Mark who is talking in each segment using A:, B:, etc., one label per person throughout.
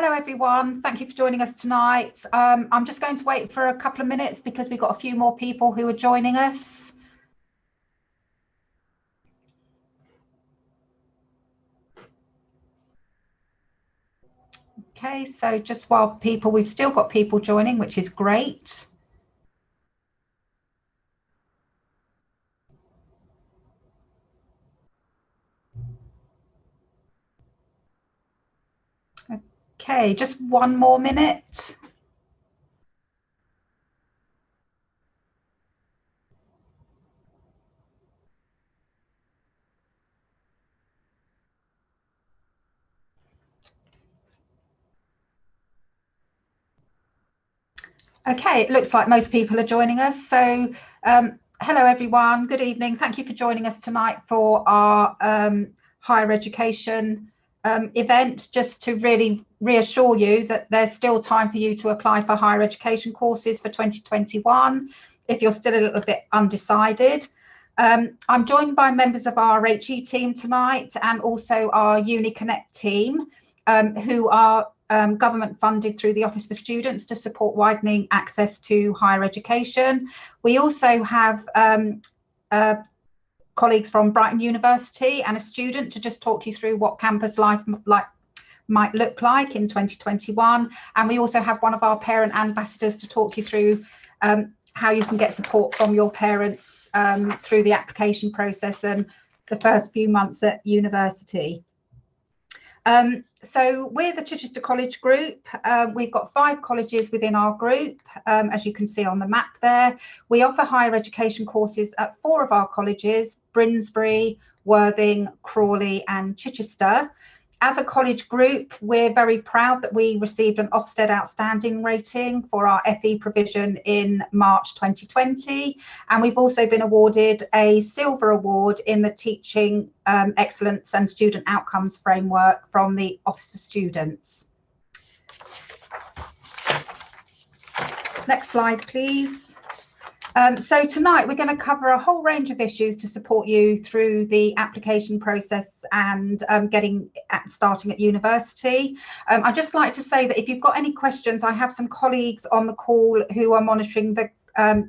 A: Hello everyone, thank you for joining us tonight. I'm just going to wait for a couple of minutes because we've got a few more people who are joining us. Okay, so just while we've still got people joining, which is great. Okay, just one more minute. Okay, it looks like most people are joining us. So hello everyone, good evening. Thank you for joining us tonight for our higher education event, just to really reassure you that there's still time for you to apply for higher education courses for 2021 if you're still a little bit undecided. I'm joined by members of our HE team tonight and also our UniConnect team, who are government funded through the Office for Students to support widening access to higher education. We also have colleagues from Brighton University and a student to just talk you through what campus life might look like in 2021. And we also have one of our parent ambassadors to talk you through how you can get support from your parents through the application process and the first few months at university. So we're the Chichester College Group. We've got 5 colleges within our group, as you can see on the map there. We offer higher education courses at 4 of our colleges: Brinsbury, Worthing, Crawley and Chichester. As a college group, we're very proud that we received an Ofsted Outstanding rating for our FE provision in March 2020. And we've also been awarded a Silver Award in the Teaching Excellence and Student Outcomes Framework from the Office for Students. Next slide, please. So tonight we're going to cover a whole range of issues to support you through the application process and starting at university. I'd just like to say that if you've got any questions, I have some colleagues on the call who are monitoring the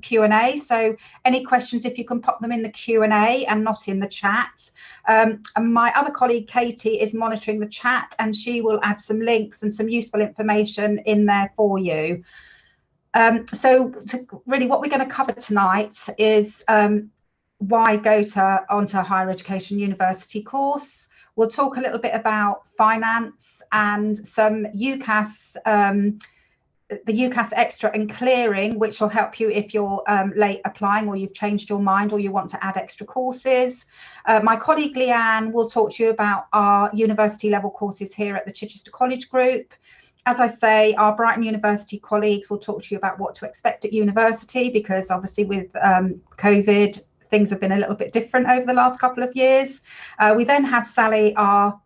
A: Q&A. So any questions, if you can pop them in the Q&A and not in the chat. And my other colleague Katie is monitoring the chat, and she will add some links and some useful information in there for you. So really what we're going to cover tonight is why go onto a higher education university course. We'll talk a little bit about finance and some UCAS, the UCAS extra and clearing, which will help you if you're late applying or you've changed your mind or you want to add extra courses. My colleague Leanne will talk to you about our university level courses here at the Chichester College Group. As I say, our Brighton University colleagues will talk to you about what to expect at university, because obviously with COVID, things have been a little bit different over the last couple of years. We then have Sally, our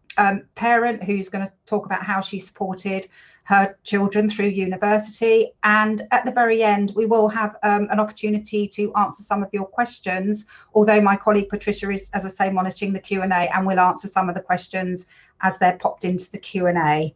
A: parent, who's going to talk about how she supported her children through university. And at the very end, we will have an opportunity to answer some of your questions, although my colleague Patricia is, as I say, monitoring the Q&A and will answer some of the questions as they're popped into the Q&A.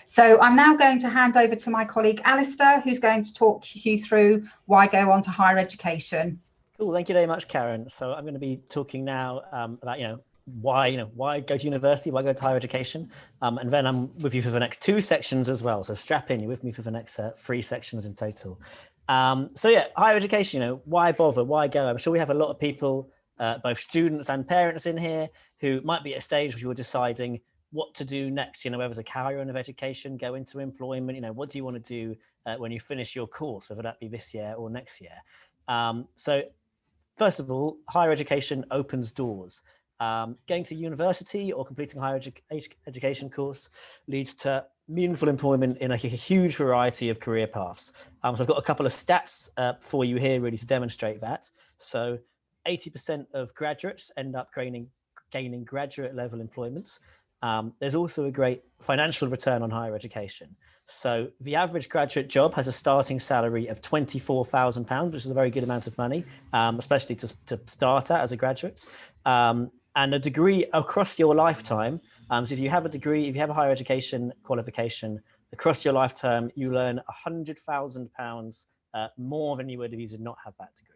A: So I'm now going to hand over to my colleague Alistair, who's going to talk you through why go on to higher education.
B: Cool, thank you very much, Karen. So I'm going to be talking now about why go to university, why go to higher education, and then I'm with you for the next 2 sections as well. So strap in, you're with me for the next 3 sections in total. So yeah, higher education, why bother, why go? I'm sure we have a lot of people, both students and parents in here, who might be at a stage where you're deciding what to do next, whether it's a career of education, go into employment, what do you want to do when you finish your course, whether that be this year or next year. So first of all, higher education opens doors. Going to university or completing a higher education course leads to meaningful employment in a huge variety of career paths. So I've got a couple of stats for you here really to demonstrate that. So 80% of graduates end up gaining graduate level employment. There's also a great financial return on higher education. So the average graduate job has a starting salary of £24,000, which is a very good amount of money, especially to start at as a graduate. And a degree across your lifetime. So if you have a degree, if you have a higher education qualification across your lifetime, you learn £100,000 more than you would if you did not have that degree.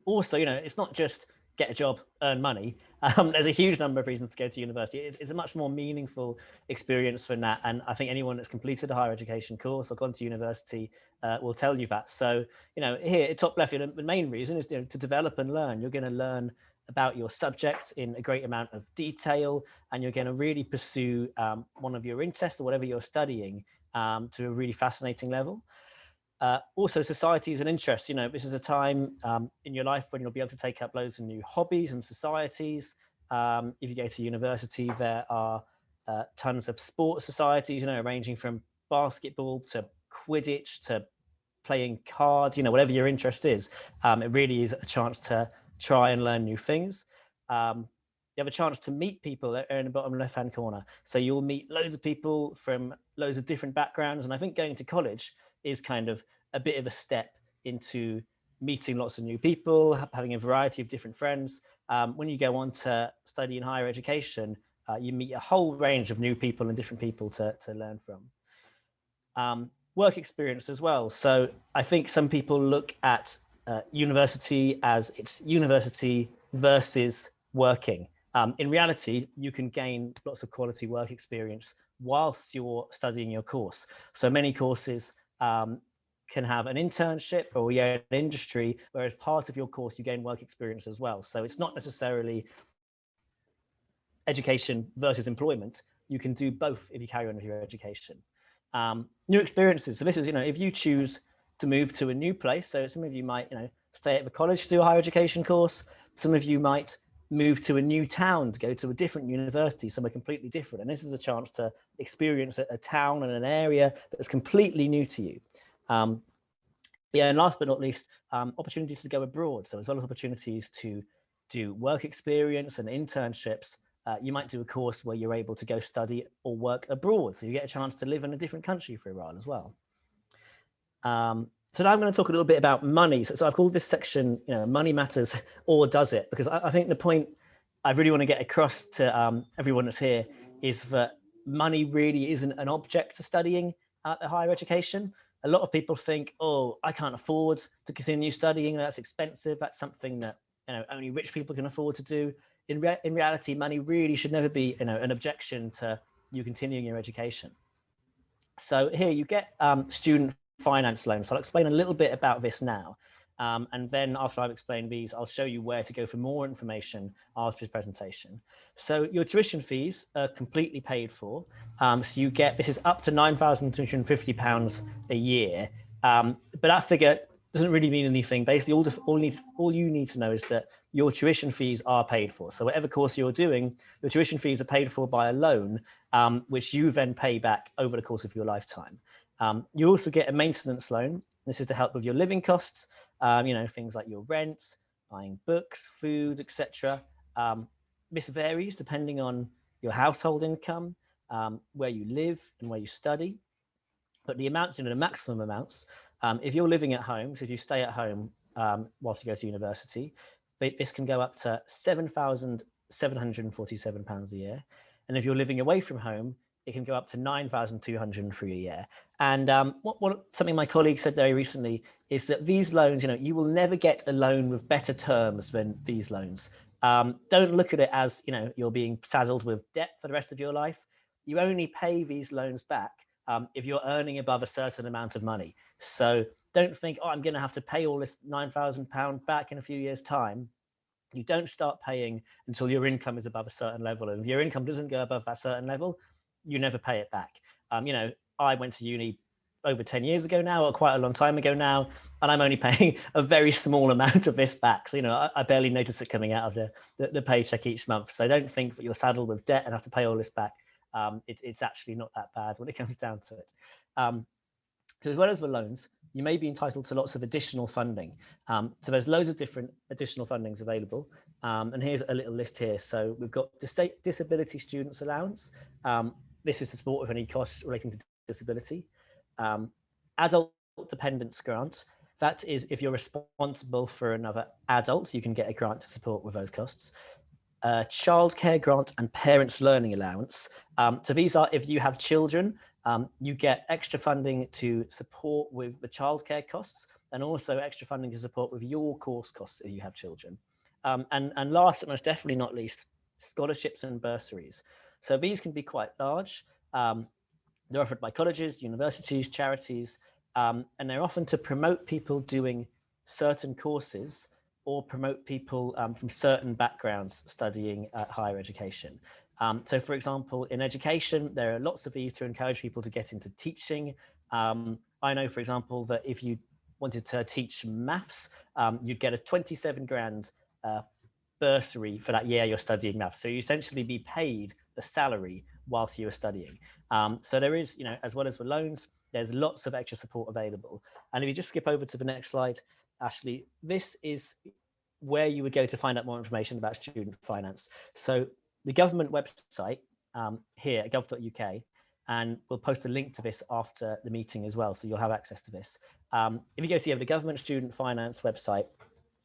B: Also, it's not just get a job, earn money. There's a huge number of reasons to go to university. It's a much more meaningful experience than that. And I think anyone that's completed a higher education course or gone to university will tell you that. So, here at top left, the main reason is to develop and learn. You're going to learn about your subject in a great amount of detail, and you're going to really pursue one of your interests or whatever you're studying to a really fascinating level. Also, societies and interests. This is a time in your life when you'll be able to take up loads of new hobbies and societies. If you go to university, there are tons of sports societies, ranging from basketball to Quidditch to playing cards, whatever your interest is. It really is a chance to try and learn new things. You have a chance to meet people that are in the bottom left-hand corner. So you'll meet loads of people from loads of different backgrounds. And I think going to college is kind of a bit of a step into meeting lots of new people, having a variety of different friends. When you go on to study in higher education, you meet a whole range of new people and different people to learn from. Work experience as well. So I think some people look at university as it's university versus working. In reality, you can gain lots of quality work experience whilst you're studying your course. So many courses can have an internship or you're in industry, whereas part of your course you gain work experience as well. So it's not necessarily education versus employment. You can do both if you carry on with your education. New experiences. So this is, if you choose to move to a new place, so some of you might, stay at the college to do a higher education course. Some of you might move to a new town to go to a different university, somewhere completely different. And this is a chance to experience a town and an area that's completely new to you. And last but not least, opportunities to go abroad. So as well as opportunities to do work experience and internships, you might do a course where you're able to go study or work abroad. So you get a chance to live in a different country for a while as well. So now I'm going to talk a little bit about money. So I've called this section, money matters or does it? Because I think the point I really want to get across to everyone that's here is that money really isn't an object to studying at higher education. A lot of people think, oh, I can't afford to continue studying. That's expensive. That's something that only rich people can afford to do. In reality, money really should never be an objection to you continuing your education. So here you get student finance loans. So I'll explain a little bit about this now. And then after I've explained these, I'll show you where to go for more information after this presentation. So your tuition fees are completely paid for. So you get, this is up to £9,250 a year. But that figure doesn't really mean anything. Basically, all you need to know is that your tuition fees are paid for. So whatever course you're doing, your tuition fees are paid for by a loan, which you then pay back over the course of your lifetime. You also get a maintenance loan. This is to help with your living costs, things like your rent, buying books, food, etc. This varies depending on your household income, where you live and where you study. But the amounts, the maximum amounts, if you're living at home, so if you stay at home whilst you go to university, this can go up to £7,747 a year. And if you're living away from home, it can go up to £9,200 a year. And something my colleague said very recently is that these loans, you will never get a loan with better terms than these loans. Don't look at it as, you're being saddled with debt for the rest of your life. You only pay these loans back if you're earning above a certain amount of money. So don't think, oh, I'm going to have to pay all this £9,000 back in a few years' time. You don't start paying until your income is above a certain level. And if your income doesn't go above that certain level, you never pay it back. I went to uni over 10 years ago now, or quite a long time ago now, and I'm only paying a very small amount of this back. So, I barely notice it coming out of the paycheck each month. So don't think that you're saddled with debt and have to pay all this back. It's actually not that bad when it comes down to it. So as well as the loans, you may be entitled to lots of additional funding. So there's loads of different additional fundings available. And here's a little list here. So we've got Disability Students Allowance. This is to support with any costs relating to disability. Adult Dependence Grant. That is if you're responsible for another adult, you can get a grant to support with those costs. Childcare grant and parents' learning allowance. So these are if you have children, you get extra funding to support with the childcare costs, and also extra funding to support with your course costs if you have children. And last but most definitely not least, scholarships and bursaries. So these can be quite large. They're offered by colleges, universities, charities, and they're often to promote people doing certain courses or promote people from certain backgrounds studying higher education. So for example, in education, there are lots of these to encourage people to get into teaching. I know, for example, that if you wanted to teach maths, you'd get a 27 grand bursary for that year you're studying maths. So you essentially be paid the salary whilst you were studying. So there is, as well as the loans, there's lots of extra support available. And if you just skip over to the next slide, Ashley, this is where you would go to find out more information about student finance. So the government website here at gov.uk, and we'll post a link to this after the meeting as well, so you'll have access to this. If you go to the government student finance website,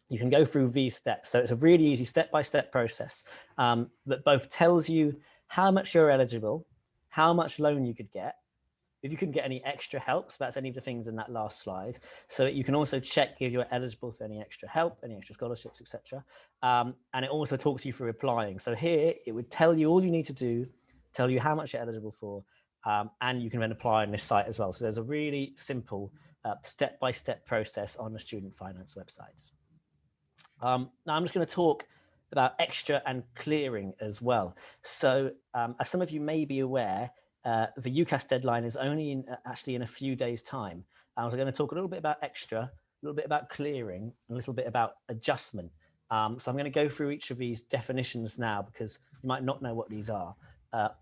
B: you can go through these steps. So it's a really easy step-by-step process that both tells you how much you're eligible, how much loan you could get, if you couldn't get any extra help, so that's any of the things in that last slide. So you can also check if you're eligible for any extra help, any extra scholarships, etc. And it also talks you through applying. So here it would tell you all you need to do, tell you how much you're eligible for, and you can then apply on this site as well. So there's a really simple step-by-step process on the student finance websites. Now I'm just going to talk about extra and clearing as well. So as some of you may be aware, the UCAS deadline is only actually in a few days' time. I was going to talk a little bit about extra, a little bit about clearing, and a little bit about adjustment. So I'm going to go through each of these definitions now because you might not know what these are.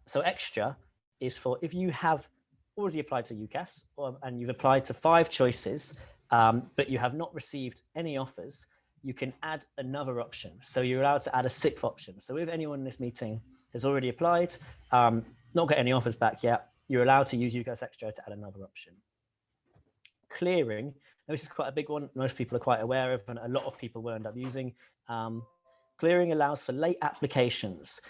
B: So extra is for if you have already applied to UCAS and you've applied to 5 choices, but you have not received any offers, you can add another option. So you're allowed to add a 6th option. So if anyone in this meeting has already applied, not got any offers back yet, you're allowed to use UCAS Extra to add another option. Clearing, now this is quite a big one. Most people are quite aware of, and a lot of people will end up using. Clearing allows for late applications.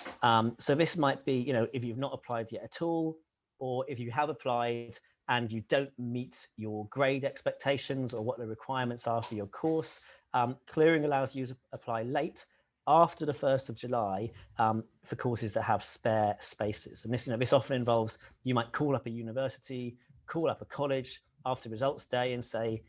B: So this might be, if you've not applied yet at all, or if you have applied and you don't meet your grade expectations or what the requirements are for your course, clearing allows you to apply late after the 1st of July for courses that have spare spaces. And this, this often involves, you might call up a university, call up a college after results day and say,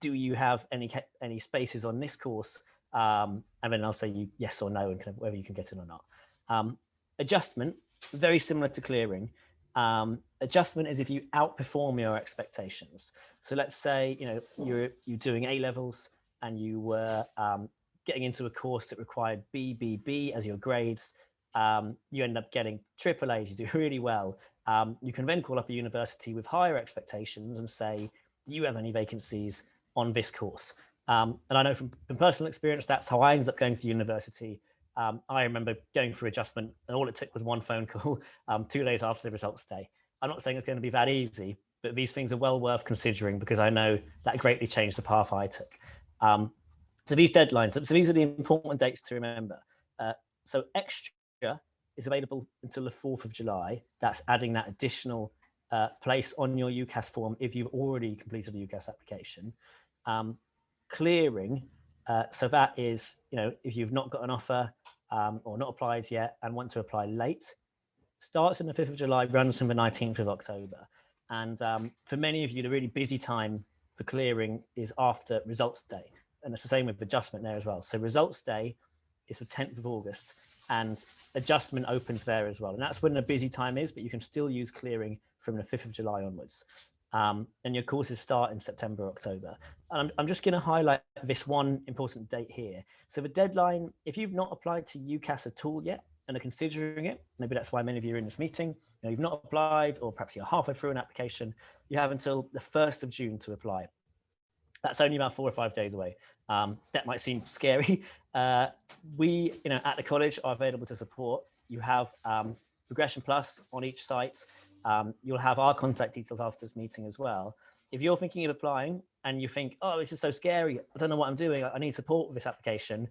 B: do you have any spaces on this course? And then they'll say yes or no, and kind of whether you can get in or not. Adjustment, very similar to clearing. Adjustment is if you outperform your expectations. So let's say, you're doing A-levels and you were getting into a course that required BBB as your grades. You end up getting AAAs, you do really well. You can then call up a university with higher expectations and say, do you have any vacancies on this course? And I know from personal experience, that's how I ended up going to university. I remember going through adjustment and all it took was one phone call 2 days after the results day. I'm not saying it's going to be that easy, but these things are well worth considering because I know that greatly changed the path I took. So these deadlines, so these are the important dates to remember. So extra is available until the 4th of July. That's adding that additional place on your UCAS form if you've already completed a UCAS application. Clearing, so that is, if you've not got an offer or not applied yet and want to apply late, starts on the 5th of July, runs from the 19th of October. And for many of you, the really busy time for clearing is after results day. And it's the same with adjustment there as well. So results day is the 10th of August and adjustment opens there as well. And that's when the busy time is, but you can still use clearing from the 5th of July onwards. And your courses start in September, October. And I'm just going to highlight this one important date here. So the deadline, if you've not applied to UCAS at all yet and are considering it, maybe that's why many of you are in this meeting, you've not applied or perhaps you're halfway through an application, you have until the 1st of June to apply. That's only about 4 or 5 days away. That might seem scary. We, at the college are available to support. You have Progression Plus on each site. You'll have our contact details after this meeting as well. if you're thinking of applying and you think, oh, this is so scary, I don't know what I'm doing, I need support with this application,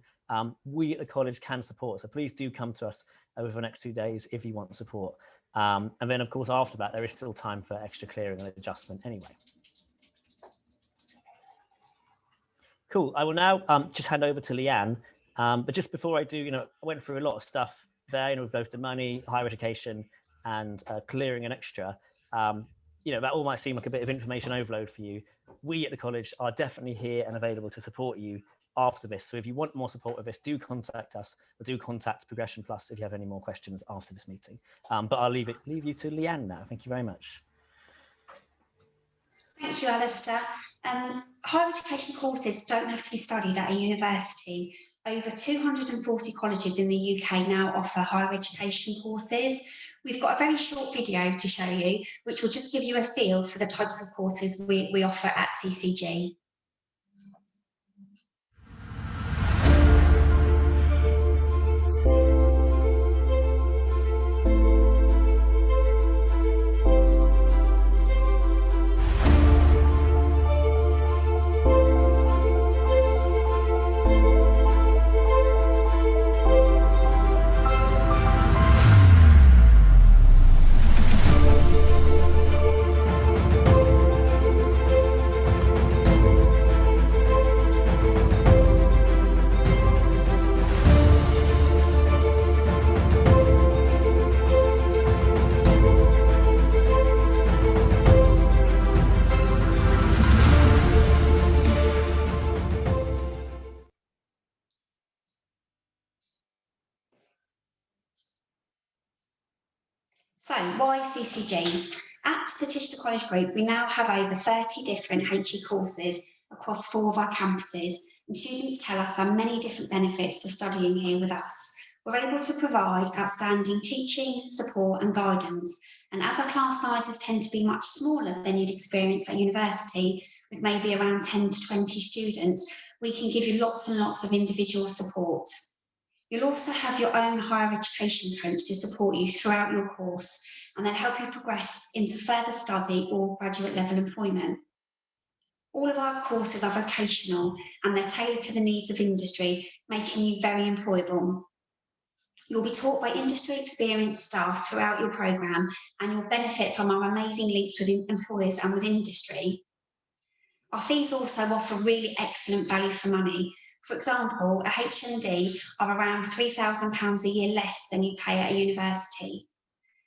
B: we at the college can support. So please do come to us over the next 2 days if you want support. And then, of course, after that, there is still time for extra clearing and adjustment anyway. Cool. I will now just hand over to Leanne. But just before I do, I went through a lot of stuff there, with both the money, higher education, and clearing and extra. That all might seem like a bit of information overload for you. We at the college are definitely here and available to support you after this. So if you want more support with this, do contact us, or do contact Progression Plus if you have any more questions after this meeting. But I'll leave you to Leanne now. Thank you very much.
C: Thank you, Alistair. Higher education courses don't have to be studied at a university. Over 240 colleges in the UK now offer higher education courses. We've got a very short video to show you, which will just give you a feel for the types of courses we offer at CCG. So why CCG? At the Chichester College Group, we now have over 30 different HE courses across 4 of our campuses, and students tell us there are many different benefits to studying here with us. We're able to provide outstanding teaching, support and guidance, and as our class sizes tend to be much smaller than you'd experience at university, with maybe around 10 to 20 students, we can give you lots and lots of individual support. You'll also have your own higher education coach to support you throughout your course, and they'll help you progress into further study or graduate level employment. All of our courses are vocational and they're tailored to the needs of industry, making you very employable. You'll be taught by industry experienced staff throughout your programme, and you'll benefit from our amazing links with employers and with industry. Our fees also offer really excellent value for money. For example, a HND are around £3,000 a year less than you pay at a university.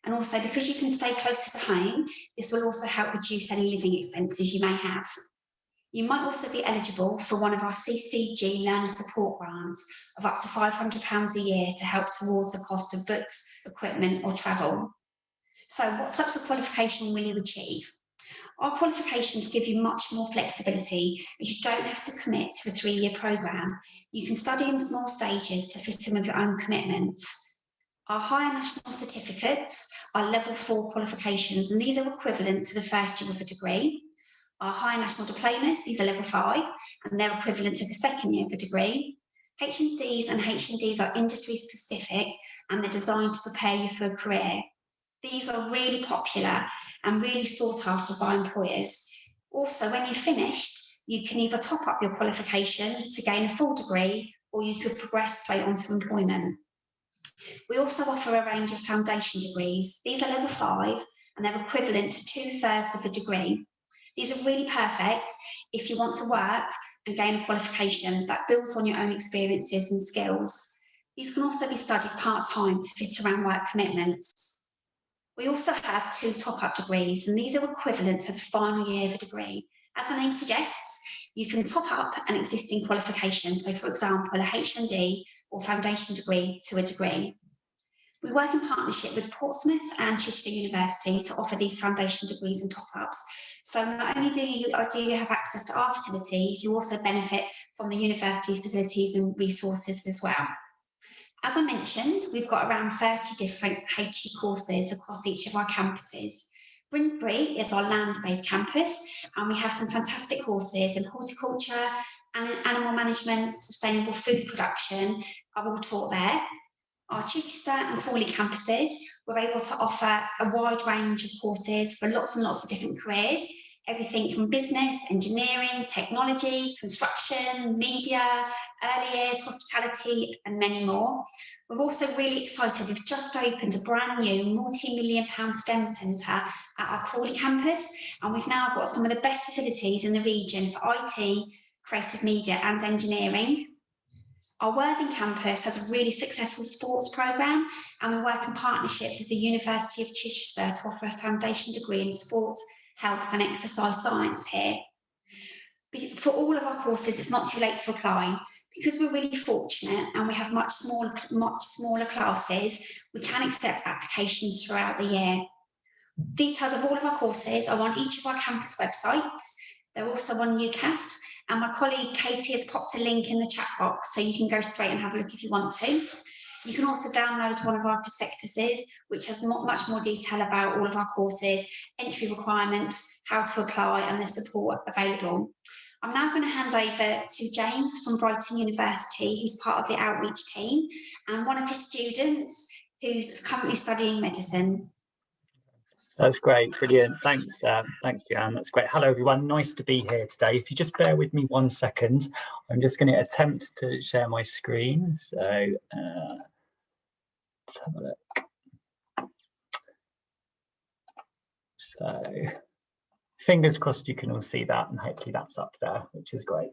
C: And also, because you can stay closer to home, this will also help reduce any living expenses you may have. You might also be eligible for one of our CCG Learner Support Grants of up to £500 a year to help towards the cost of books, equipment or travel. So what types of qualification will you achieve? Our qualifications give you much more flexibility, as you don't have to commit to a 3-year programme. You can study in small stages to fit in with your own commitments. Our higher national certificates are level 4 qualifications, and these are equivalent to the first year of a degree. Our higher national diplomas, these are level 5, and they're equivalent to the second year of a degree. HNCs and HNDs are industry specific, and they're designed to prepare you for a career. These are really popular and really sought after by employers. Also, when you've finished, you can either top up your qualification to gain a full degree, or you could progress straight onto employment. We also offer a range of foundation degrees. These are level 5 and they're equivalent to 2/3 of a degree. These are really perfect if you want to work and gain a qualification that builds on your own experiences and skills. These can also be studied part-time to fit around work commitments. We also have 2 top-up degrees, and these are equivalent to the final year of a degree. As the name suggests, you can top up an existing qualification, so for example, a HND or foundation degree to a degree. We work in partnership with Portsmouth and Chichester University to offer these foundation degrees and top-ups. So not only do you have access to our facilities, you also benefit from the university's facilities and resources as well. As I mentioned, we've got around 30 different HE courses across each of our campuses. Brinsbury is our land-based campus, and we have some fantastic courses in horticulture, animal management, sustainable food production are all taught there. Our Chichester and Crawley campuses, we're able to offer a wide range of courses for lots and lots of different careers, everything from business, engineering, technology, construction, media, early years, hospitality, and many more. We're also really excited. We've just opened a brand new multi-million-pound STEM centre at our Crawley campus, and we've now got some of the best facilities in the region for IT, creative media, and engineering. Our Worthing campus has a really successful sports programme, and we work in partnership with the University of Chichester to offer a foundation degree in sports, health and exercise science here. For all of our courses, it's not too late to apply. Because we're really fortunate and we have much smaller classes, we can accept applications throughout the year. Details of all of our courses are on each of our campus websites. They're also on UCAS, and my colleague Katie has popped a link in the chat box, so you can go straight and have a look if you want to. You can also download one of our prospectuses, which has much more detail about all of our courses, entry requirements, how to apply, and the support available. I'm now going to hand over to James from Brighton University, who's part of the outreach team, and one of his students who's currently studying medicine.
D: That's great, brilliant. Thanks, thanks, Deanne. That's great. Hello, everyone. Nice to be here today. If you just bear with me 1 second, I'm just going to attempt to share my screen. So let's have a look. So fingers crossed you can all see that, and hopefully that's up there, which is great.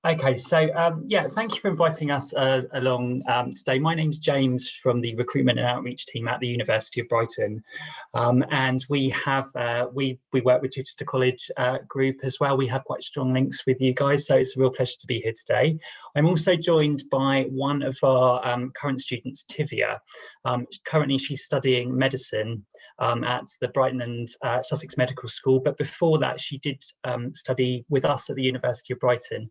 D: Okay, so yeah, thank you for inviting us along today. My name's James from the recruitment and outreach team at the University of Brighton, and we have we work with Chichester College group as well. We have quite strong links with you guys, so it's a real pleasure to be here today. I'm also joined by one of our current students, Tivia. Currently she's studying medicine at the Brighton and Sussex Medical School, but before that she did study with us at the University of Brighton,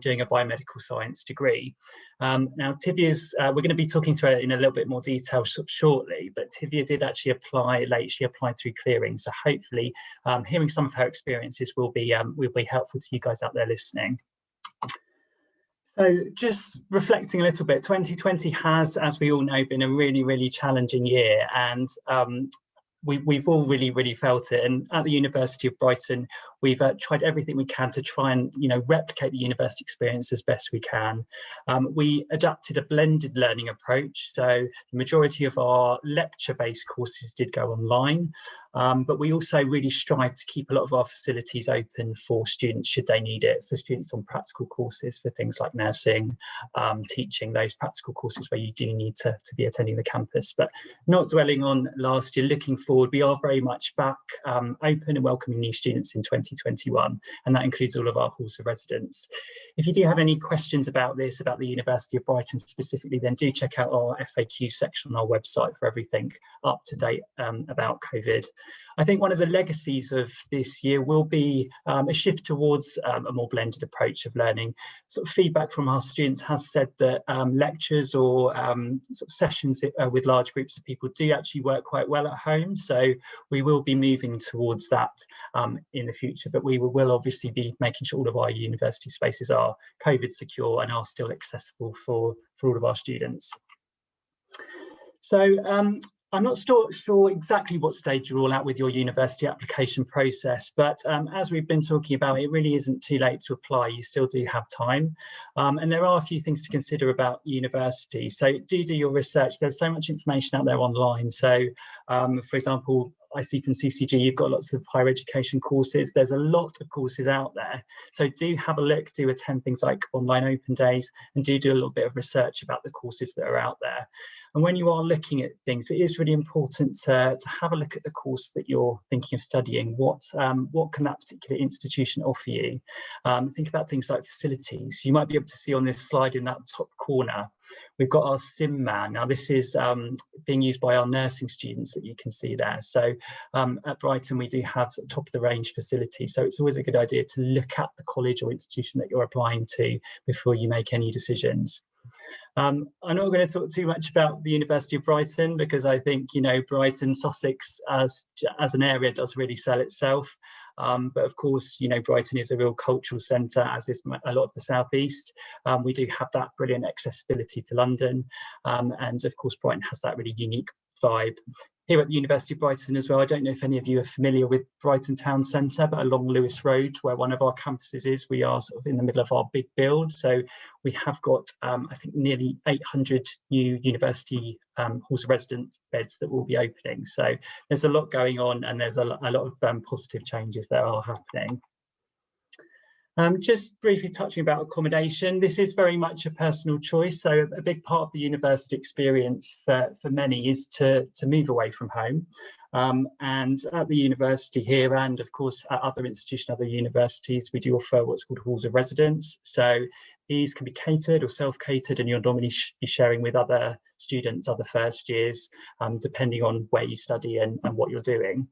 D: doing a biomedical science degree. Now Tivia's, we're going to be talking to her in a little bit more detail shortly, but Tivia did actually apply late. She applied through clearing, so hopefully hearing some of her experiences will be helpful to you guys out there listening. So just reflecting a little bit, 2020 has, as we all know, been a really, really challenging year, and we've all really felt it. And at the University of Brighton, we've tried everything we can to try and replicate the university experience as best we can. We adapted a blended learning approach, so the majority of our lecture-based courses did go online, but we also really strive to keep a lot of our facilities open for students should they need it, for students on practical courses, for things like nursing, teaching, those practical courses where you do need to be attending the campus. But not dwelling on last year, looking forward, we are very much back open and welcoming new students in 2021, and that includes all of our halls of residence. If you do have any questions about this, about the University of Brighton specifically, then do check out our FAQ section on our website for everything up to date about COVID. I think one of the legacies of this year will be a shift towards a more blended approach of learning. Sort of feedback from our students has said that lectures or sort of sessions with large groups of people do actually work quite well at home. So we will be moving towards that in the future, but we will obviously be making sure all of our university spaces are COVID secure and are still accessible for all of our students. So I'm not sure exactly what stage you're all at with your university application process, but as we've been talking about, it really isn't too late to apply. You still do have time. And there are a few things to consider about university. So do your research. There's so much information out there online. So for example, I see from CCG, you've got lots of higher education courses. There's a lot of courses out there. So do have a look, do attend things like online open days, and do a little bit of research about the courses that are out there. And when you are looking at things, it is really important to have a look at the course that you're thinking of studying. What can that particular institution offer you? Think about things like facilities. You might be able to see on this slide in that top corner, we've got our SimMan. Now this is being used by our nursing students that you can see there. So at Brighton, we do have top of the range facilities. So it's always a good idea to look at the college or institution that you're applying to before you make any decisions. I'm not going to talk too much about the University of Brighton because I think, Brighton, Sussex as an area does really sell itself. But of course, Brighton is a real cultural centre, as is a lot of the southeast. We do have that brilliant accessibility to London. And of course, Brighton has that really unique vibe. Here at the University of Brighton as well, I don't know if any of you are familiar with Brighton Town Centre, but along Lewis Road, where one of our campuses is, we are sort of in the middle of our big build. So we have got, I think, nearly 800 new university halls of residence beds that will be opening. So there's a lot going on, and there's a lot of positive changes that are happening. Just briefly touching about accommodation, this is very much a personal choice. So a big part of the university experience for many is to move away from home. And at the university here, and of course at other institutions, other universities, we do offer what's called halls of residence. So these can be catered or self-catered, and you'll normally be sharing with other students, other first years, depending on where you study and what you're doing.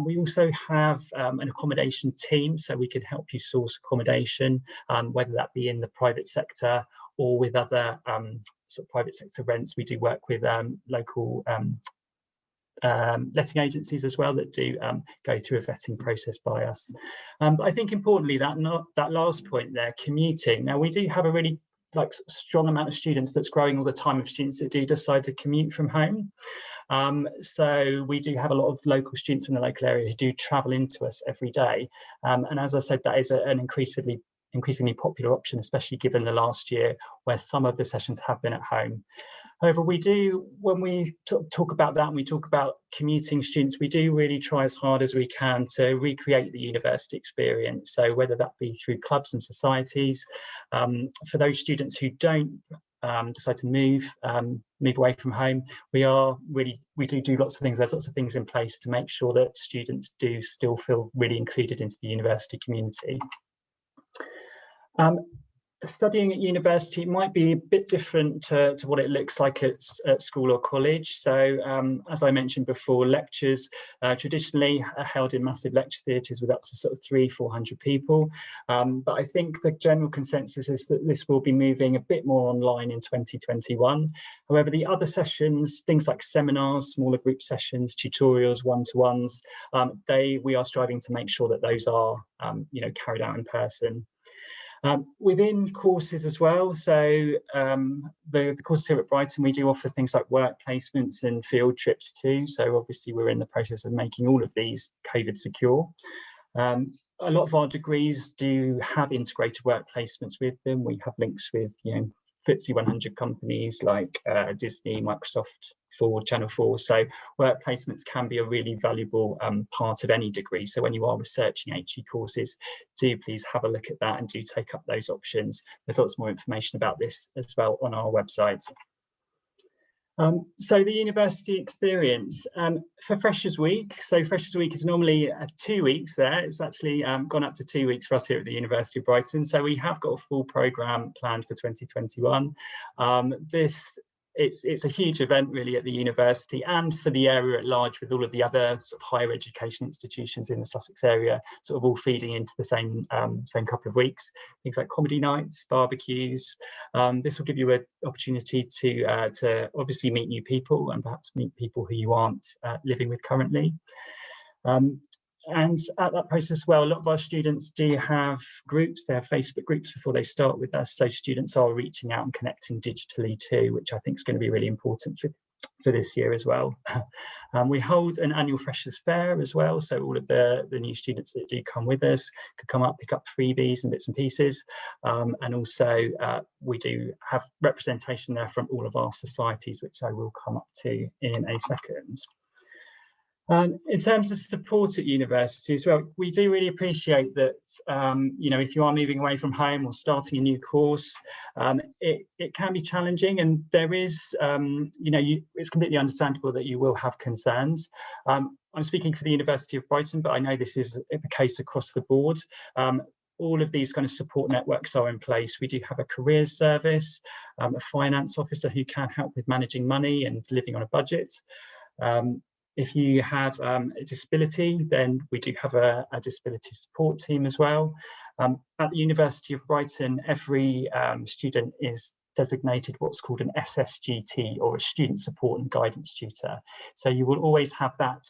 D: We also have an accommodation team, so we can help you source accommodation, whether that be in the private sector or with other sort of private sector rents. We do work with local letting agencies as well that do go through a vetting process by us. But I think importantly, that last point there, commuting. Now we do have a really strong amount of students that's growing all the time, of students that do decide to commute from home. So we do have a lot of local students from the local area who do travel into us every day. And as I said, that is an increasingly popular option, especially given the last year where some of the sessions have been at home. However, we do, when we talk about that and we talk about commuting students, we do really try as hard as we can to recreate the university experience. So whether that be through clubs and societies, for those students who don't decide to move away from home, we do lots of things. There's lots of things in place to make sure that students do still feel really included into the university community. Studying at university might be a bit different to what it looks like at school or college. So as I mentioned before, lectures traditionally are held in massive lecture theatres with up to sort of 300-400 people. But I think the general consensus is that this will be moving a bit more online in 2021. However, the other sessions, things like seminars, smaller group sessions, tutorials, one-to-ones, we are striving to make sure that those are carried out in person. Within courses as well, so the courses here at Brighton, we do offer things like work placements and field trips too. So obviously we're in the process of making all of these COVID secure. A lot of our degrees do have integrated work placements with them. We have links with FTSE 100 companies like Disney, Microsoft, Ford, Channel 4. So work placements can be a really valuable part of any degree. So when you are researching HE courses, do please have a look at that and do take up those options. There's lots more information about this as well on our website. So the university experience for Freshers Week. So Freshers Week is normally 2 weeks there. It's actually gone up to 2 weeks for us here at the University of Brighton. So we have got a full programme planned for 2021. It's a huge event really at the university and for the area at large, with all of the other sort of higher education institutions in the Sussex area sort of all feeding into the same couple of weeks. Things like comedy nights, barbecues. This will give you an opportunity to obviously meet new people and perhaps meet people who you aren't living with currently. And at that process, well, a lot of our students do have groups. They have Facebook groups before they start with us. So students are reaching out and connecting digitally too, which I think is going to be really important for this year as well. We hold an annual Freshers Fair as well. So all of the new students that do come with us could come up, pick up freebies and bits and pieces. And also we do have representation there from all of our societies, which I will come up to in a second. In terms of support at universities, well, we do really appreciate that, if you are moving away from home or starting a new course, it can be challenging, and there is, it's completely understandable that you will have concerns. I'm speaking for the University of Brighton, but I know this is the case across the board. All of these kind of support networks are in place. We do have a careers service, a finance officer who can help with managing money and living on a budget. If you have a disability, then we do have a disability support team as well. At the University of Brighton, every student is designated what's called an SSGT, or a student support and guidance tutor. So you will always have that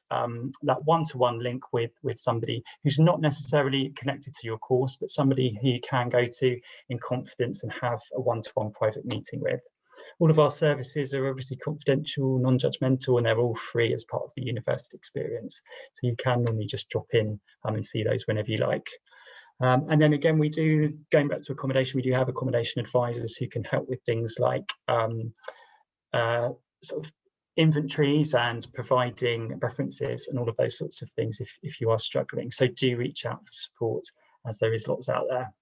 D: one-to-one link with somebody who's not necessarily connected to your course, but somebody who you can go to in confidence and have a one-to-one private meeting with. All of our services are obviously confidential, non-judgmental, and they're all free as part of the university experience. So you can normally just drop in and see those whenever you like. And then again, we do, going back to accommodation, we do have accommodation advisors who can help with things like sort of inventories and providing references and all of those sorts of things if you are struggling. So do reach out for support, as there is lots out there.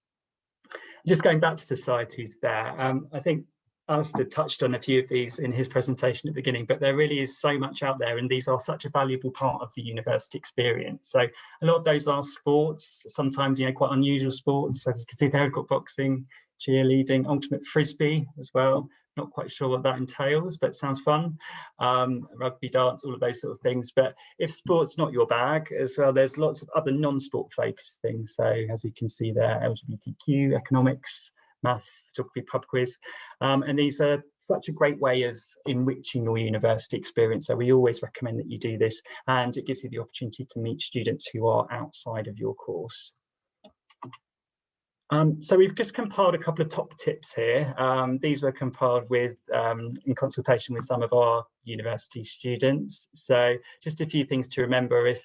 D: Just going back to societies there, I think Alistair touched on a few of these in his presentation at the beginning, but there really is so much out there, and these are such a valuable part of the university experience. So a lot of those are sports, sometimes, quite unusual sports. As you can see there, we've got boxing, cheerleading, ultimate frisbee as well. Not quite sure what that entails, but sounds fun. Rugby, dance, all of those sort of things. But if sport's not your bag as well, there's lots of other non-sport focused things. So as you can see there, LGBTQ, economics, maths, photography, pub quiz. And these are such a great way of enriching your university experience. So we always recommend that you do this, and it gives you the opportunity to meet students who are outside of your course. So we've just compiled a couple of top tips here. These were compiled with in consultation with some of our university students. So just a few things to remember if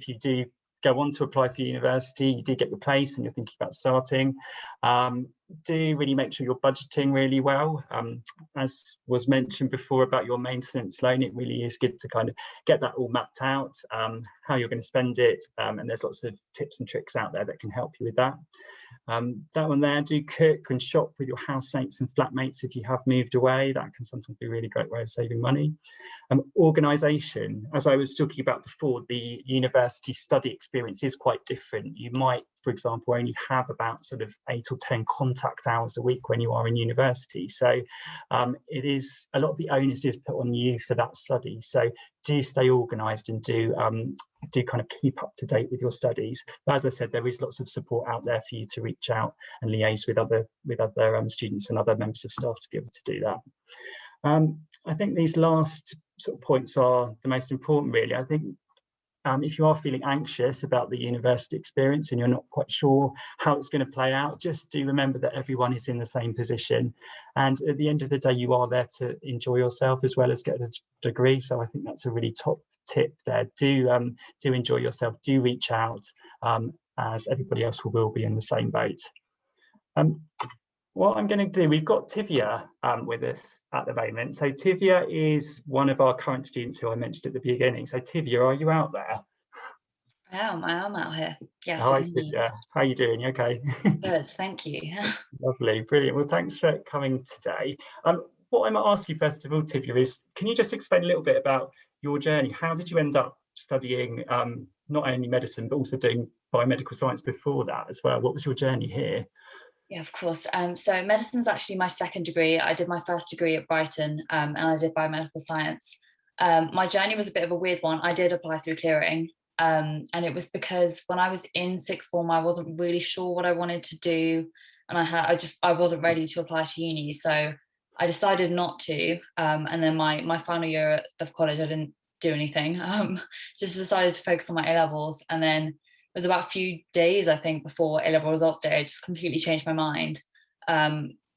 D: you do go on to apply for university, you do get your place and you're thinking about starting. Do really make sure you're budgeting really well. As was mentioned before about your maintenance loan, it really is good to kind of get that all mapped out, how you're going to spend it, and there's lots of tips and tricks out there that can help you with that. That one there, do cook and shop with your housemates and flatmates if you have moved away. That can sometimes be a really great way of saving money. Organisation, as I was talking about before, the university study experience is quite different. You might, for example, only have about sort of 8 or 10 contact hours a week when you are in university. So it is, a lot of the onus is put on you for that study. So do stay organised and do kind of keep up to date with your studies. But as I said, there is lots of support out there for you to reach out and liaise with other students and other members of staff to be able to do that. I think these last sort of points are the most important, really. I think if you are feeling anxious about the university experience and you're not quite sure how it's going to play out, just do remember that everyone is in the same position. And at the end of the day, you are there to enjoy yourself as well as get a degree. So I think that's a really top tip there. Do enjoy yourself, do reach out, as everybody else will be in the same boat. What I'm going to do, we've got Tivia with us at the moment. So Tivia is one of our current students who I mentioned at the beginning. So Tivia, are you out there?
E: I am out here. Yes.
D: Hi Tivia, how are you doing? You okay?
E: Good, thank you.
D: Lovely, brilliant. Well, thanks for coming today. What I might ask you first of all, Tivia, is can you just explain a little bit about your journey? How did you end up studying not only medicine, but also doing biomedical science before that as well? What was your journey here?
E: Yeah, of course. So medicine's actually my second degree. I did my first degree at Brighton and I did biomedical science. My journey was a bit of a weird one. I did apply through clearing and it was because when I was in sixth form, I wasn't really sure what I wanted to do. And I wasn't ready to apply to uni. So I decided not to. And then my final year of college, I didn't do anything. Just decided to focus on my A-levels. And then it was about a few days, I think, before A-level results day, I just completely changed my mind,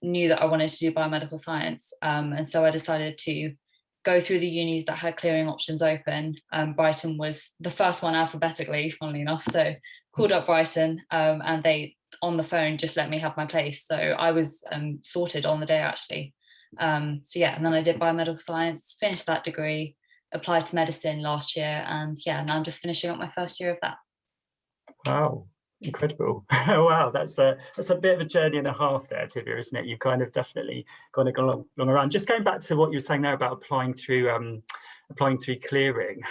E: knew that I wanted to do biomedical science. And so I decided to go through the unis that had clearing options open. Brighton was the first one alphabetically, funnily enough. So called up Brighton and they, on the phone, just let me have my place. So I was sorted on the day, actually. So yeah, and then I did biomedical science, finished that degree, applied to medicine last year. And yeah, now I'm just finishing up my first year of that.
D: Wow, incredible. Wow, that's a bit of a journey and a half there, Tivia, isn't it? You've kind of definitely gone along around. Just going back to what you were saying there about applying through clearing,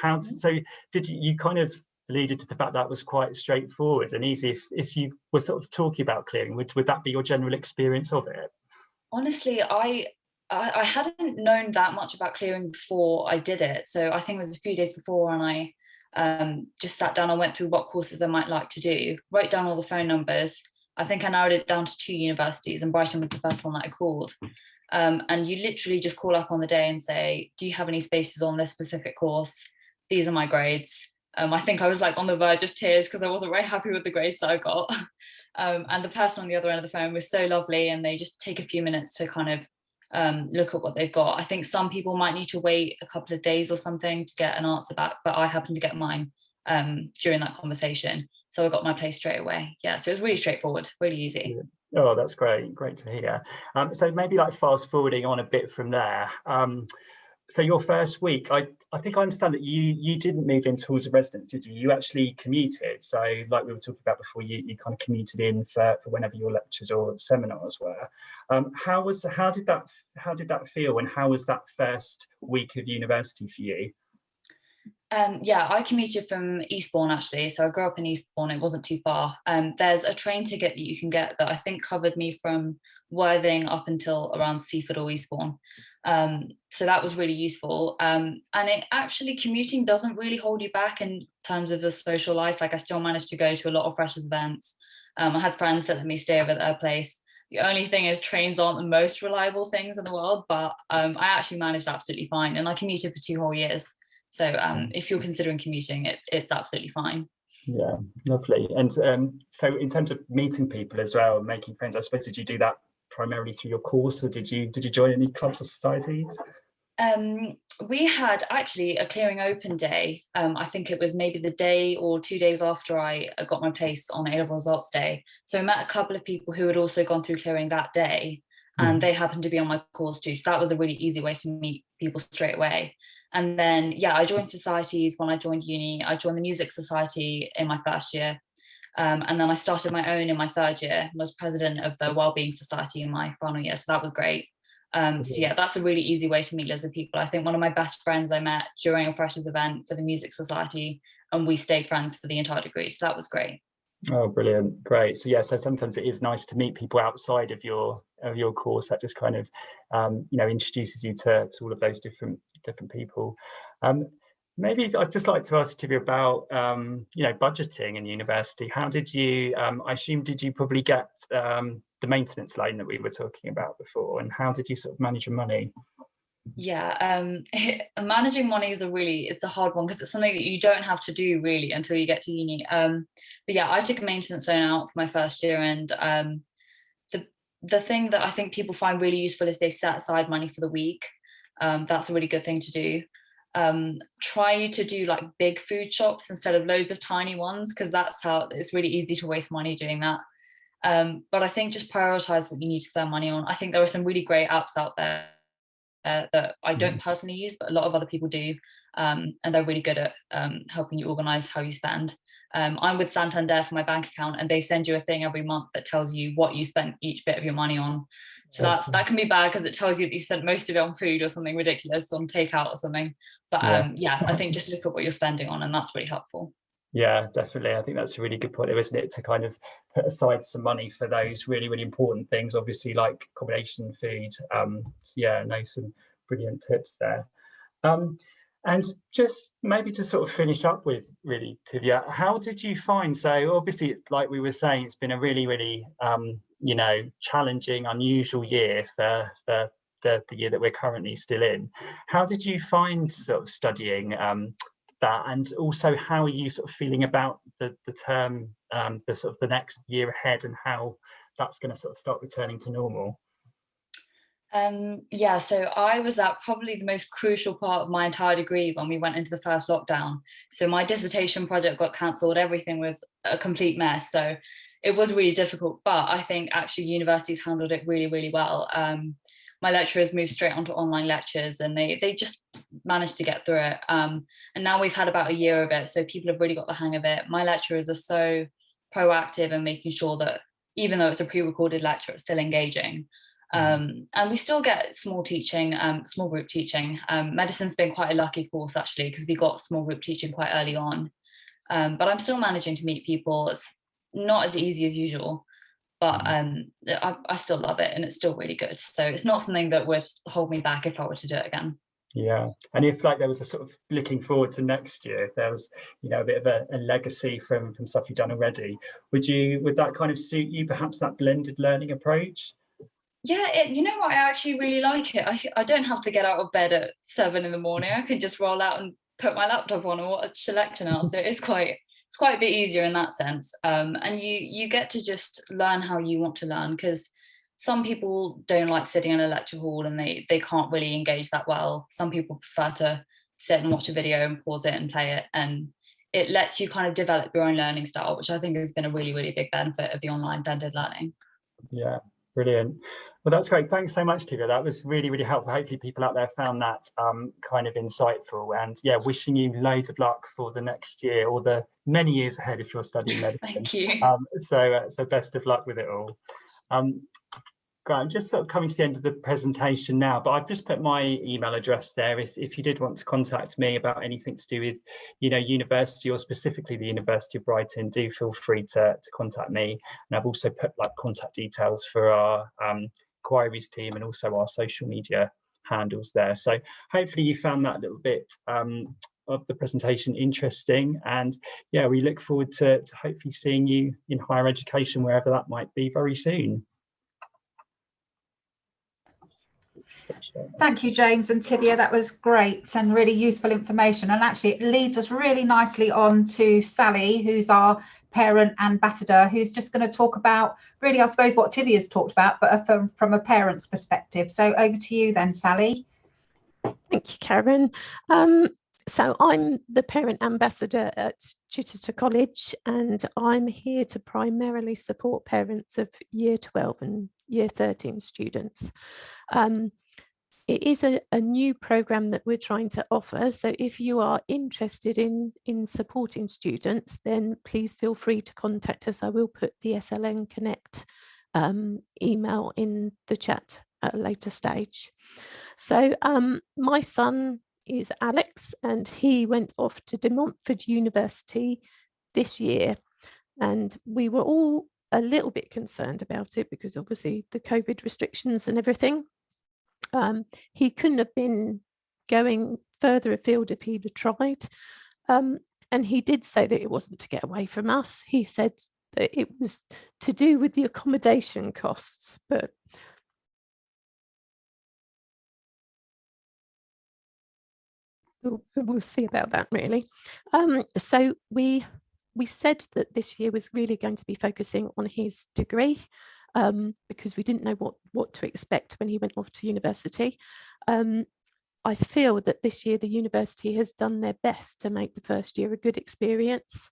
D: did you kind of alluded to the fact that was quite straightforward and easy? If you were sort of talking about clearing, would that be your general experience of it?
E: Honestly, I hadn't known that much about clearing before I did it. So I think it was a few days before and I just sat down and went through what courses I might like to do, wrote down all the phone numbers. I think I narrowed it down to 2 universities and Brighton was the first one that I called. And you literally just call up on the day and say, do you have any spaces on this specific course? These are my grades. I think I was like on the verge of tears because I wasn't very happy with the grades that I got. And the person on the other end of the phone was so lovely and they just take a few minutes to kind of look at what they've got. I think some people might need to wait a couple of days or something to get an answer back, but I happened to get mine during that conversation. So I got my place straight away. Yeah, so it was really straightforward, really easy.
D: Oh, that's great to hear. So maybe like fast forwarding on a bit from there. So your first week, I think I understand that you didn't move into halls of residence, did you? You actually commuted. So like we were talking about before, you kind of commuted in for whenever your lectures or seminars were. How did that feel, and how was that first week of university for you?
E: Yeah, I commuted from Eastbourne actually. So I grew up in Eastbourne, it wasn't too far. There's a train ticket that you can get that I think covered me from Worthing up until around Seaford or Eastbourne. So that was really useful. And it actually, commuting doesn't really hold you back in terms of the social life. Like I still managed to go to a lot of freshers events. I had friends that let me stay over at their place. The only thing is trains aren't the most reliable things in the world, but I actually managed absolutely fine. And I commuted for 2 whole years. So if you're considering commuting, it's absolutely fine.
D: Yeah, lovely. And so in terms of meeting people as well, making friends, I suppose, did you do that primarily through your course, or did you join any clubs or societies?
E: We had actually a clearing open day. I think it was maybe the day or 2 days after I got my place on A-level results day. So I met a couple of people who had also gone through clearing that day, and they happened to be on my course too. So that was a really easy way to meet people straight away. And then, yeah, I joined societies when I joined uni. I joined the Music Society in my first year. And then I started my own in my third year, and was president of the Wellbeing Society in my final year. So that was great. So yeah, that's a really easy way to meet loads of people. I think one of my best friends I met during a freshers event for the Music Society, and we stayed friends for the entire degree. So that was great.
D: Oh, brilliant. Great. So yeah, so sometimes it is nice to meet people outside of your course. That just kind of introduces you to all of those different people. Maybe I'd just like to ask you about budgeting in university. How did you I assume, did you probably get the maintenance loan that we were talking about before, and how did you sort of manage your money?
E: Yeah, managing money is it's a hard one, because it's something that you don't have to do really until you get to uni. But yeah, I took a maintenance loan out for my first year, and the thing that I think people find really useful is they set aside money for the week. That's a really good thing to do. Try to do like big food shops instead of loads of tiny ones, because that's how it's really easy to waste money doing that. But I think just prioritize what you need to spend money on. I think there are some really great apps out there that I don't personally use, but a lot of other people do, and they're really good at helping you organize how you spend. I'm with Santander for my bank account, and they send you a thing every month that tells you what you spent each bit of your money on. So that can be bad, because it tells you that you spent most of it on food or something ridiculous, on takeout or something. But yeah, I think just look at what you're spending on, and that's really helpful.
D: Yeah, definitely. I think that's a really good point, isn't it? To kind of put aside some money for those really, really important things, obviously, like accommodation, food. So yeah, no, some brilliant tips there. And just maybe to sort of finish up with, really, Tivia, how did you find, so obviously, like we were saying, it's been a really, really, challenging, unusual year for the year that we're currently still in. How did you find sort of studying that, and also how are you sort of feeling about the term, the sort of the next year ahead, and how that's going to sort of start returning to normal?
E: Yeah, so I was at probably the most crucial part of my entire degree when we went into the first lockdown. So my dissertation project got cancelled, everything was a complete mess. So it was really difficult, but I think actually universities handled it really, really well. My lecturers moved straight onto online lectures, and they just managed to get through it. And now we've had about a year of it, so people have really got the hang of it. My lecturers are so proactive in making sure that even though it's a pre-recorded lecture, it's still engaging. And we still get small teaching, small group teaching. Medicine's been quite a lucky course actually, because we got small group teaching quite early on. But I'm still managing to meet people. It's not as easy as usual, but I still love it, and it's still really good. So it's not something that would hold me back if I were to do it again.
D: Yeah, and if like there was a sort of looking forward to next year, if there was a bit of a legacy from stuff you've done already, would that kind of suit you, perhaps that blended learning approach?
E: Yeah, you know what? I actually really like it. I don't have to get out of bed at 7 in the morning. I can just roll out and put my laptop on and watch a lecture now. So it's quite a bit easier in that sense. And you get to just learn how you want to learn, because some people don't like sitting in a lecture hall and they can't really engage that well. Some people prefer to sit and watch a video and pause it and play it, and it lets you kind of develop your own learning style, which I think has been a really, really big benefit of the online blended learning.
D: Yeah, brilliant. Well, that's great. Thanks so much, Tiva. That was really, really helpful. Hopefully people out there found that kind of insightful. And yeah, wishing you loads of luck for the next year or the many years ahead if you're studying medicine.
E: Thank you.
D: So best of luck with it all. Great. I'm just sort of coming to the end of the presentation now, but I've just put my email address there. If you did want to contact me about anything to do with, university or specifically the University of Brighton, do feel free to contact me. And I've also put like contact details for our inquiries team and also our social media handles there. So hopefully you found that little bit of the presentation interesting, and yeah, we look forward to hopefully seeing you in higher education, wherever that might be, very soon.
A: Thank you, James and Tivia. That was great and really useful information. And actually, it leads us really nicely on to Sally, who's our parent ambassador, who's just going to talk about really, I suppose, what Tivia's talked about, but from a parent's perspective. So over to you then, Sally.
F: Thank you, Karen. So I'm the parent ambassador at Chichester College, and I'm here to primarily support parents of Year 12 and Year 13 students. It is a new programme that we're trying to offer, so if you are interested in supporting students, then please feel free to contact us. I will put the SLN Connect email in the chat at a later stage. So my son is Alex, and he went off to De Montfort University this year, and we were all a little bit concerned about it because obviously the COVID restrictions and everything. He couldn't have been going further afield if he'd have tried, and he did say that it wasn't to get away from us. He said that it was to do with the accommodation costs, but we'll see about that really. So we said that this year was really going to be focusing on his degree, because we didn't know what to expect when he went off to university. I feel that this year the university has done their best to make the first year a good experience.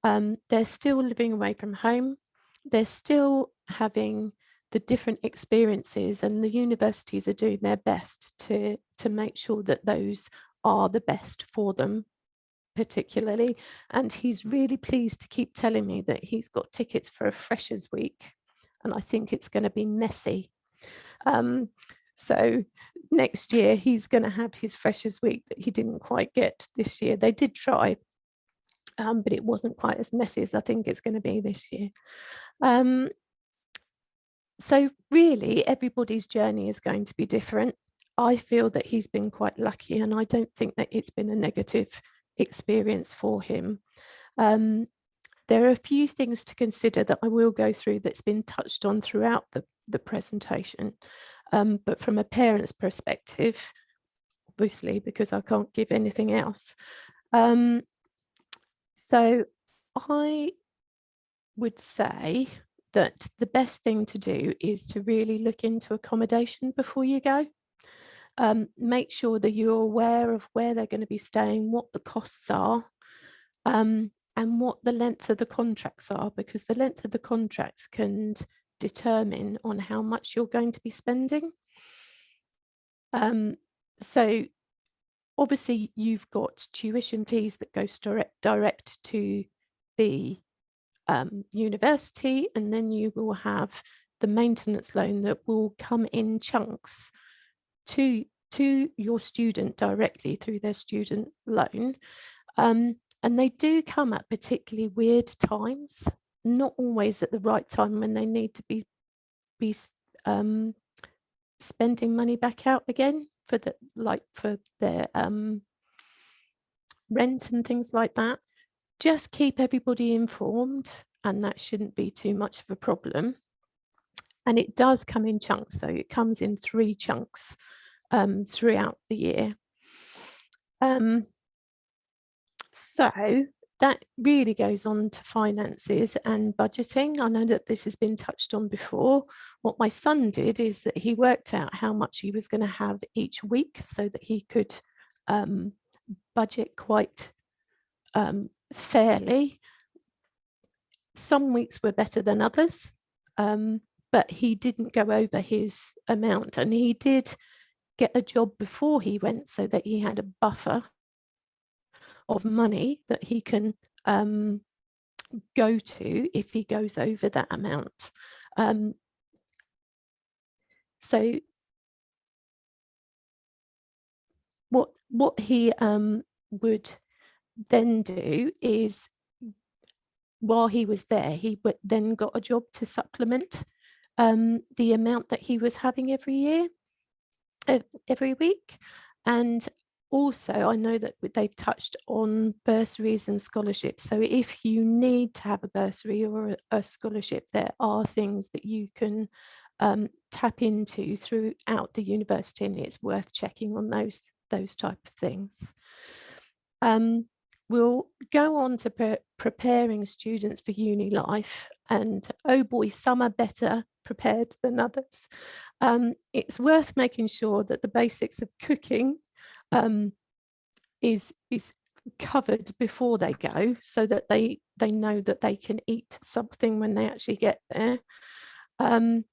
F: They're still living away from home. They're still having the different experiences, and the universities are doing their best to make sure that those are the best for them particularly. And he's really pleased to keep telling me that he's got tickets for a Freshers Week, and I think it's going to be messy. So next year he's going to have his Freshers Week that he didn't quite get this year. They did try, but it wasn't quite as messy as I think it's going to be this year. So really everybody's journey is going to be different. I feel that he's been quite lucky, and I don't think that it's been a negative experience for him. There are a few things to consider that I will go through that's been touched on throughout the presentation, but from a parent's perspective, obviously, because I can't give anything else. So I would say that the best thing to do is to really look into accommodation before you go. Make sure that you're aware of where they're going to be staying, what the costs are, and what the length of the contracts are, because the length of the contracts can determine on how much you're going to be spending. So obviously you've got tuition fees that go direct to the university, and then you will have the maintenance loan that will come in chunks to your student directly through their student loan. And they do come at particularly weird times, not always at the right time when they need to be spending money back out again for their rent and things like that. Just keep everybody informed, and that shouldn't be too much of a problem. And it does come in chunks, so it comes in 3 chunks throughout the year. So that really goes on to finances and budgeting. I know that this has been touched on before. What my son did is that he worked out how much he was going to have each week so that he could budget quite fairly. Some weeks were better than others, but he didn't go over his amount, and he did get a job before he went so that he had a buffer of money that he can go to if he goes over that amount. So what he would then do is, while he was there, he then got a job to supplement the amount that he was having every week. And also, I know that they've touched on bursaries and scholarships. So if you need to have a bursary or a scholarship, there are things that you can tap into throughout the university, and it's worth checking on those type of things. We'll go on to preparing students for uni life, and oh boy, some are better prepared than others. It's worth making sure that the basics of cooking is covered before they go, so that they know that they can eat something when they actually get there. And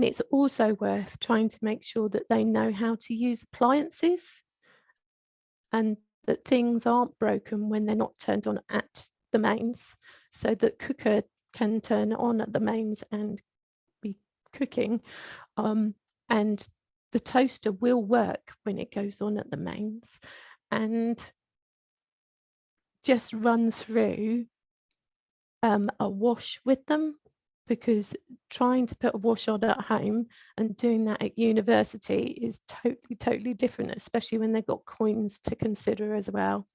F: it's also worth trying to make sure that they know how to use appliances, and that things aren't broken when they're not turned on at the mains, so that cooker can turn on at the mains and be cooking, and the toaster will work when it goes on at the mains. And just run through a wash with them, because trying to put a wash on at home and doing that at university is totally different, especially when they've got coins to consider as well.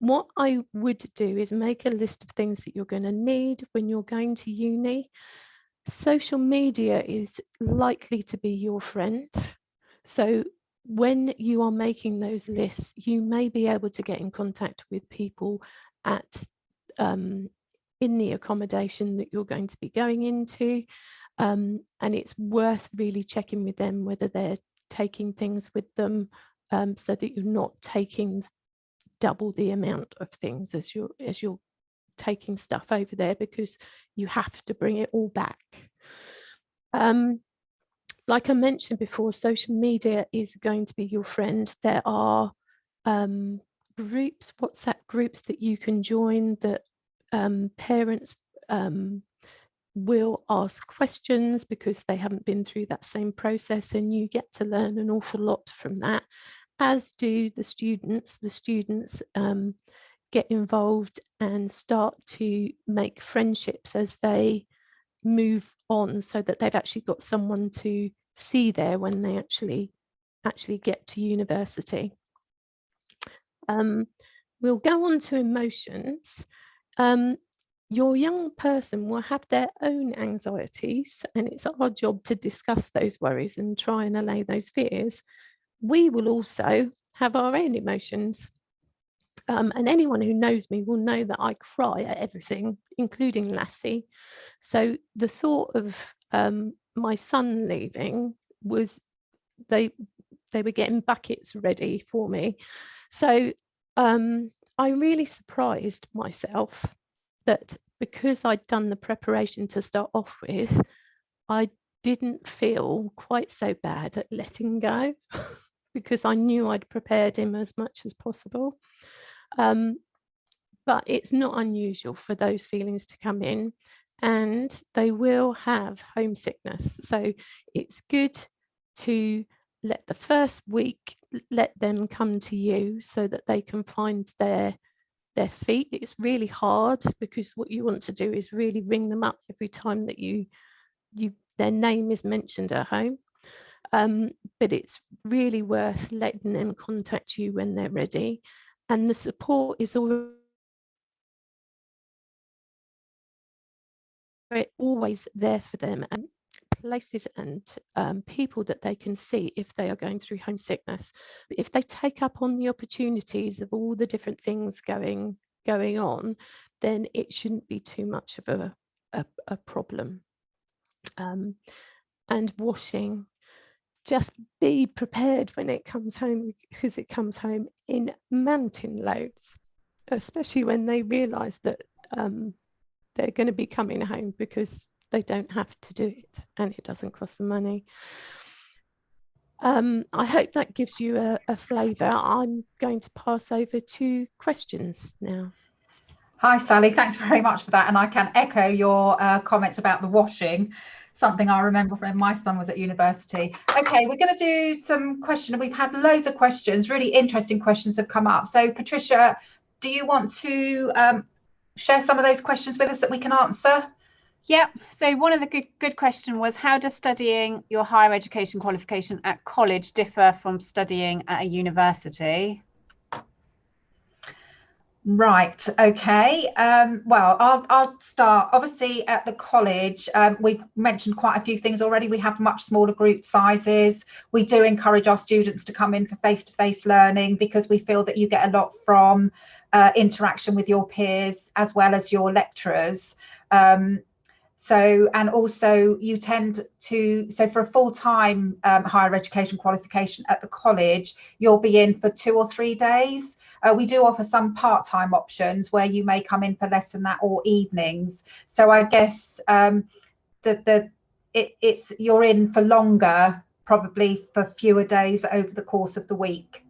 F: What I would do is make a list of things that you're going to need when you're going to uni. Social media is likely to be your friend. So when you are making those lists, you may be able to get in contact with people at in the accommodation that you're going to be going into, and it's worth really checking with them whether they're taking things with them, so that you're not taking double the amount of things as you're taking stuff over there, because you have to bring it all back. Like I mentioned before, social media is going to be your friend. There are groups, WhatsApp groups that you can join that parents will ask questions because they haven't been through that same process, and you get to learn an awful lot from that, as do the students. The students get involved and start to make friendships as they move on, so that they've actually got someone to see there when they actually get to university. We'll go on to emotions. Your young person will have their own anxieties, and it's our job to discuss those worries and try and allay those fears. We will also have our own emotions. And anyone who knows me will know that I cry at everything, including Lassie. So the thought of my son leaving was, they were getting buckets ready for me. So I really surprised myself that because I'd done the preparation to start off with, I didn't feel quite so bad at letting go because I knew I'd prepared him as much as possible. But it's not unusual for those feelings to come in, and they will have homesickness. So it's good to let the first week, let them come to you so that they can find their feet. It's really hard because what you want to do is really ring them up every time that their name is mentioned at home. But it's really worth letting them contact you when they're ready, and the support is always there for them. And places and people that they can see if they are going through homesickness. But if they take up on the opportunities of all the different things going on, then it shouldn't be too much of a problem. And washing, just be prepared when it comes home, because it comes home in mountain loads, especially when they realise that they're going to be coming home because they don't have to do it and it doesn't cost them money. I hope that gives you a flavour. I'm going to pass over to questions now.
A: Hi, Sally. Thanks very much for that. And I can echo your comments about the washing, something I remember when my son was at university. Okay, we're going to do some questions. We've had loads of questions, really interesting questions have come up. So, Patricia, do you want to share some of those questions with us that we can answer?
G: Yep. So one of the good question was, how does studying your higher education qualification at college differ from studying at a university?
A: Right. Okay. Well, I'll start. Obviously, at the college, we've mentioned quite a few things already. We have much smaller group sizes. We do encourage our students to come in for face-to-face learning because we feel that you get a lot from interaction with your peers as well as your lecturers. And also you tend to, so for a full-time higher education qualification at the college, you'll be in for 2 or 3 days. We do offer some part-time options where you may come in for less than that, or evenings. So I guess it's you're in for longer, probably for fewer days over the course of the week.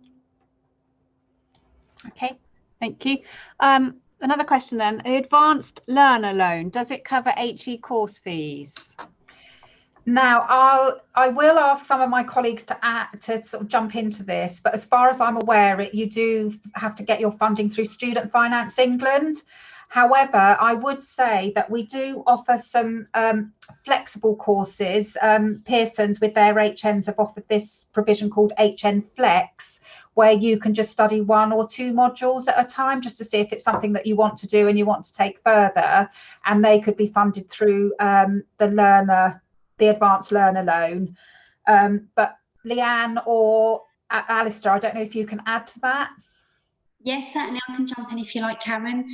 G: Okay, thank you. Another question then, the Advanced Learner Loan, does it cover HE course fees?
A: Now, I will ask some of my colleagues to sort of jump into this, but as far as I'm aware, you do have to get your funding through Student Finance England. However, I would say that we do offer some flexible courses. Pearson's with their HNs have offered this provision called HN Flex, where you can just study 1 or 2 modules at a time just to see if it's something that you want to do and you want to take further, and they could be funded through the Advanced Learner Loan. But Leanne or Alistair, I don't know if you can add to that.
C: Yes, certainly I can jump in if you like, Karen.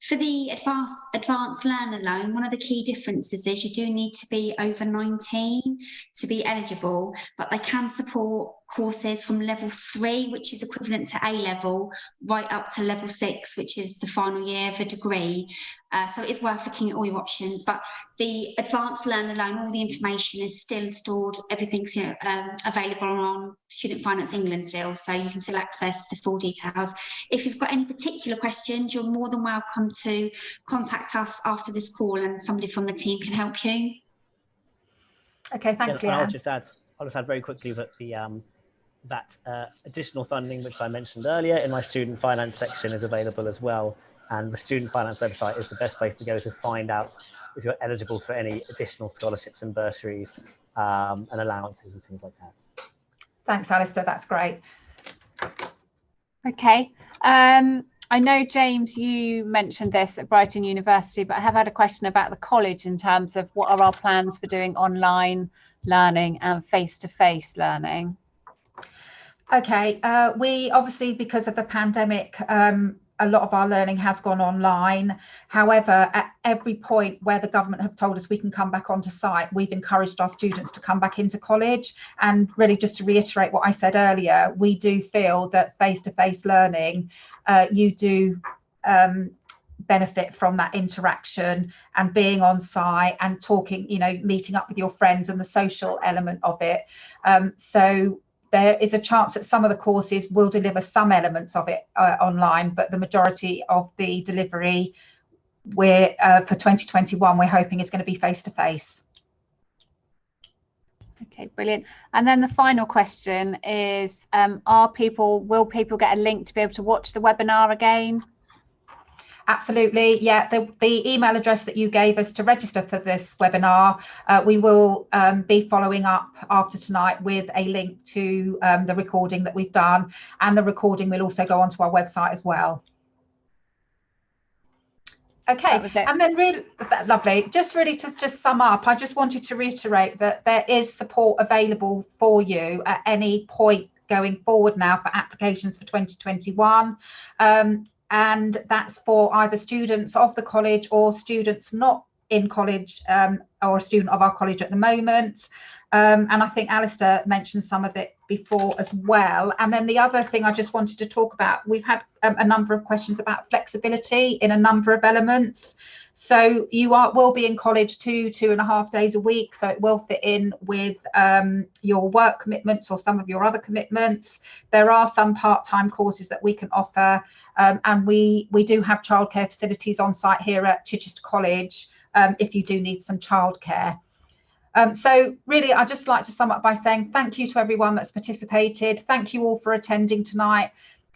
C: For the Advanced Learner Loan, one of the key differences is you do need to be over 19 to be eligible, but they can support courses from level 3, which is equivalent to A level, right up to level 6, which is the final year of a degree. So it is worth looking at all your options. But the Advanced Learner Loan, all the information is still stored, everything's available on Student Finance England still, so you can still access the full details. If you've got any particular questions, you're more than welcome to contact us after this call and somebody from the team can help you.
A: Okay, thanks, Leanne.
B: I'll just add very quickly that that additional funding, which I mentioned earlier in my student finance section, is available as well. And the student finance website is the best place to go to find out if you're eligible for any additional scholarships and bursaries and allowances and things like that.
A: Thanks, Alistair. That's great.
G: Okay. I know, James, you mentioned this at Brighton University, but I have had a question about the college in terms of what are our plans for doing online learning and face-to-face learning?
A: Okay, we obviously, because of the pandemic, a lot of our learning has gone online. However, at every point where the government have told us we can come back onto site, we've encouraged our students to come back into college. And really, just to reiterate what I said earlier, we do feel that face-to-face learning, you do benefit from that interaction and being on site and talking, meeting up with your friends and the social element of it. So there is a chance that some of the courses will deliver some elements of it online, but the majority of the delivery for 2021, we're hoping is going to be face-to-face.
G: Okay, brilliant. And then the final question is, will people get a link to be able to watch the webinar again?
A: Absolutely, yeah. The email address that you gave us to register for this webinar, we will be following up after tonight with a link to the recording that we've done, and the recording will also go onto our website as well. Okay,
G: That was it.
A: and then really lovely. Just really to just sum up, I just wanted to reiterate that there is support available for you at any point going forward now for applications for 2021. And that's for either students of the college or students not in college or a student of our college at the moment. And I think Alistair mentioned some of it before as well. And then the other thing I just wanted to talk about, we've had a number of questions about flexibility in a number of elements. So you will be in college 2.5 days a week, so it will fit in with your work commitments or some of your other commitments. There are some part-time courses that we can offer, and we do have childcare facilities on site here at Chichester College if you do need some childcare. So really, I'd just like to sum up by saying thank you to everyone that's participated. Thank you all for attending tonight.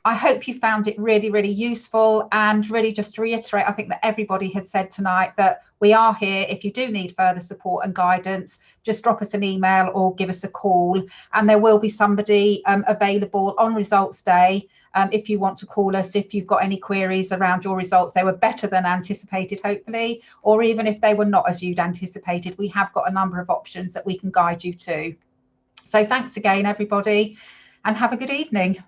A: I hope you found it really, really useful, and really just to reiterate, I think that everybody has said tonight that we are here. If you do need further support and guidance, just drop us an email or give us a call, and there will be somebody available on results day. If you want to call us, if you've got any queries around your results, they were better than anticipated, hopefully, or even if they were not as you'd anticipated, we have got a number of options that we can guide you to. So thanks again, everybody, and have a good evening.